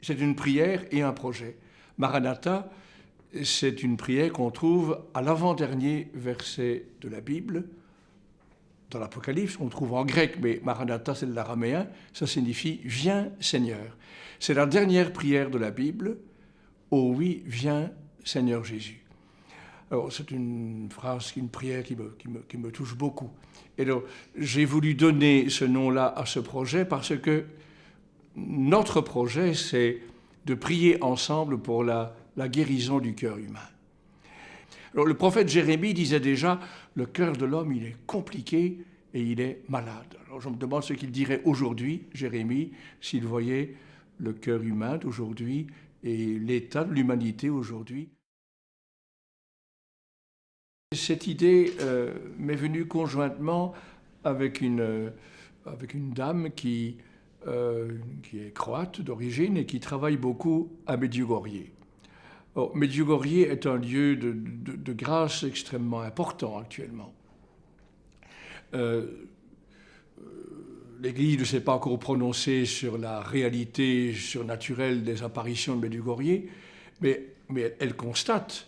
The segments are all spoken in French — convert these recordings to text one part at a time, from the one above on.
c'est une prière et un projet. Maranatha, c'est une prière qu'on trouve à l'avant-dernier verset de la Bible. Dans l'Apocalypse, on le trouve en grec, mais Maranatha, c'est de l'araméen, ça signifie « Viens Seigneur ». C'est la dernière prière de la Bible. « Oh oui, viens Seigneur Jésus ». Alors, c'est une phrase, une prière qui me touche beaucoup. Et donc, j'ai voulu donner ce nom-là à ce projet parce que notre projet, c'est de prier ensemble pour la guérison du cœur humain. Alors, le prophète Jérémie disait déjà, le cœur de l'homme, il est compliqué et il est malade. Alors, je me demande ce qu'il dirait aujourd'hui, Jérémie, s'il voyait le cœur humain d'aujourd'hui et l'état de l'humanité aujourd'hui. Cette idée m'est venue conjointement avec une dame qui est croate d'origine et qui travaille beaucoup à Medjugorje. Medjugorje est un lieu de grâce extrêmement important actuellement. L'Église ne s'est pas encore prononcée sur la réalité surnaturelle des apparitions de Medjugorje, mais elle constate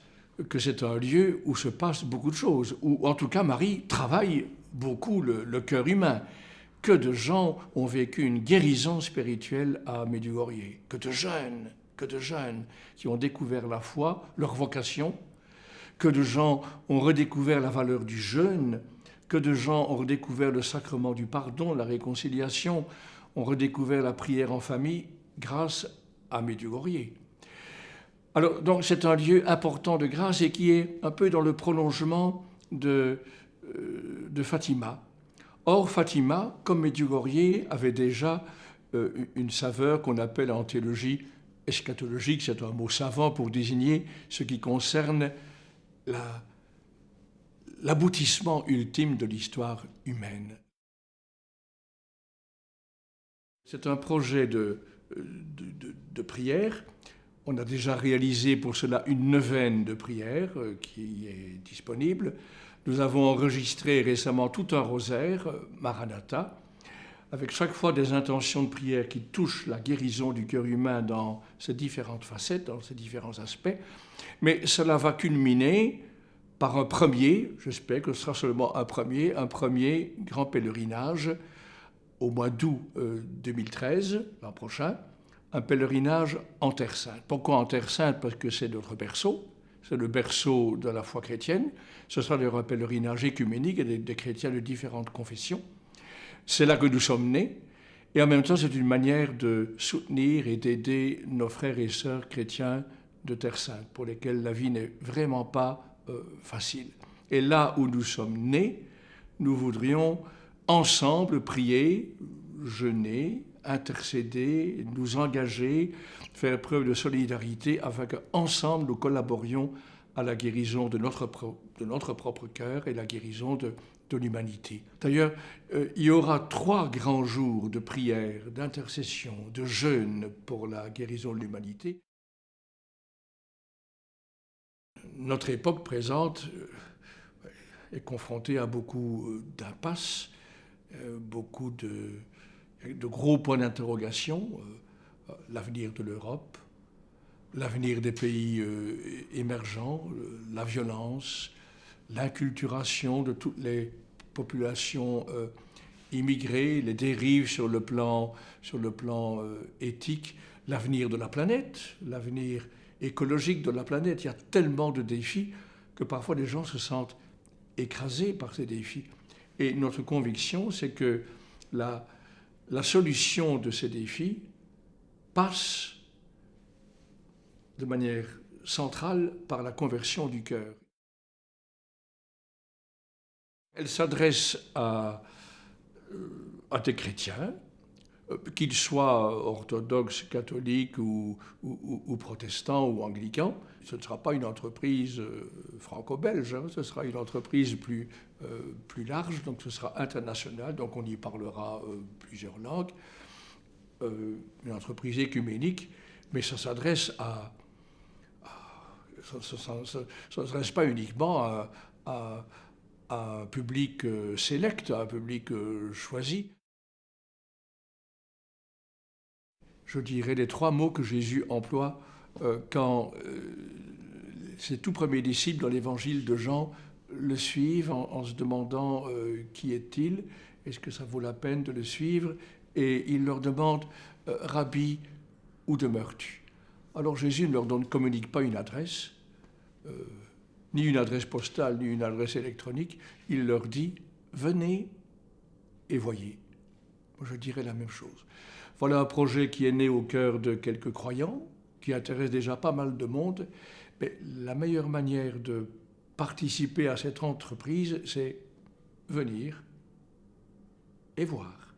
que c'est un lieu où se passe beaucoup de choses, où en tout cas Marie travaille beaucoup le cœur humain. Que de gens ont vécu une guérison spirituelle à Medjugorje, que de jeunes qui ont découvert la foi, leur vocation, que de gens ont redécouvert la valeur du jeûne, que de gens ont redécouvert le sacrement du pardon, la réconciliation, ont redécouvert la prière en famille grâce à Medjugorje. Alors, donc, c'est un lieu important de grâce et qui est un peu dans le prolongement de Fatima. Or, Fatima, comme Medjugorje, avait déjà une saveur qu'on appelle en théologie eschatologique, c'est un mot savant pour désigner ce qui concerne l'aboutissement ultime de l'histoire humaine. C'est un projet de prière. On a déjà réalisé pour cela une neuvaine de prières qui est disponible. Nous avons enregistré récemment tout un rosaire, Maranatha, avec chaque fois des intentions de prière qui touchent la guérison du cœur humain dans ses différentes facettes, dans ses différents aspects. Mais cela va culminer par un premier, j'espère que ce sera seulement un premier grand pèlerinage au mois d'août 2013, l'an prochain, un pèlerinage en Terre Sainte. Pourquoi en Terre Sainte? Parce que c'est notre berceau, c'est le berceau de la foi chrétienne. Ce sera un pèlerinage écuménique et des chrétiens de différentes confessions. C'est là que nous sommes nés. Et en même temps, c'est une manière de soutenir et d'aider nos frères et sœurs chrétiens de Terre Sainte, pour lesquels la vie n'est vraiment pas facile. Et là où nous sommes nés, nous voudrions ensemble prier, jeûner, intercéder, nous engager, faire preuve de solidarité afin qu'ensemble nous collaborions à la guérison de notre propre cœur et la guérison de l'humanité. D'ailleurs, il y aura 3 grands jours de prière, d'intercession, de jeûne pour la guérison de l'humanité. Notre époque présente est confrontée à beaucoup d'impasses, beaucoup de gros points d'interrogation, l'avenir de l'Europe, l'avenir des pays émergents, la violence, l'inculturation de toutes les populations immigrées, les dérives sur le plan éthique, l'avenir de la planète, l'avenir écologique de la planète. Il y a tellement de défis que parfois les gens se sentent écrasés par ces défis. Et notre conviction, c'est que la solution de ces défis passe de manière centrale par la conversion du cœur. Elle s'adresse à des chrétiens, qu'ils soient orthodoxes, catholiques ou protestants ou anglicans. Ce ne sera pas une entreprise franco-belge, hein, ce sera une entreprise plus large, donc ce sera international, donc on y parlera plusieurs langues. Une entreprise écuménique, mais ça s'adresse ça ne s'adresse pas uniquement à un public sélect, à un public choisi. je dirais, les 3 mots que Jésus emploie quand ses tout premiers disciples dans l'évangile de Jean le suivent en se demandant qui est-il, est-ce que ça vaut la peine de le suivre, et il leur demande Rabbi, où demeures-tu? Alors Jésus ne leur communique pas une adresse, ni une adresse postale, ni une adresse électronique. Il leur dit venez et voyez. Moi, je dirais la même chose. Voilà un projet qui est né au cœur de quelques croyants, qui intéresse déjà pas mal de monde. Mais la meilleure manière de participer à cette entreprise, c'est venir et voir.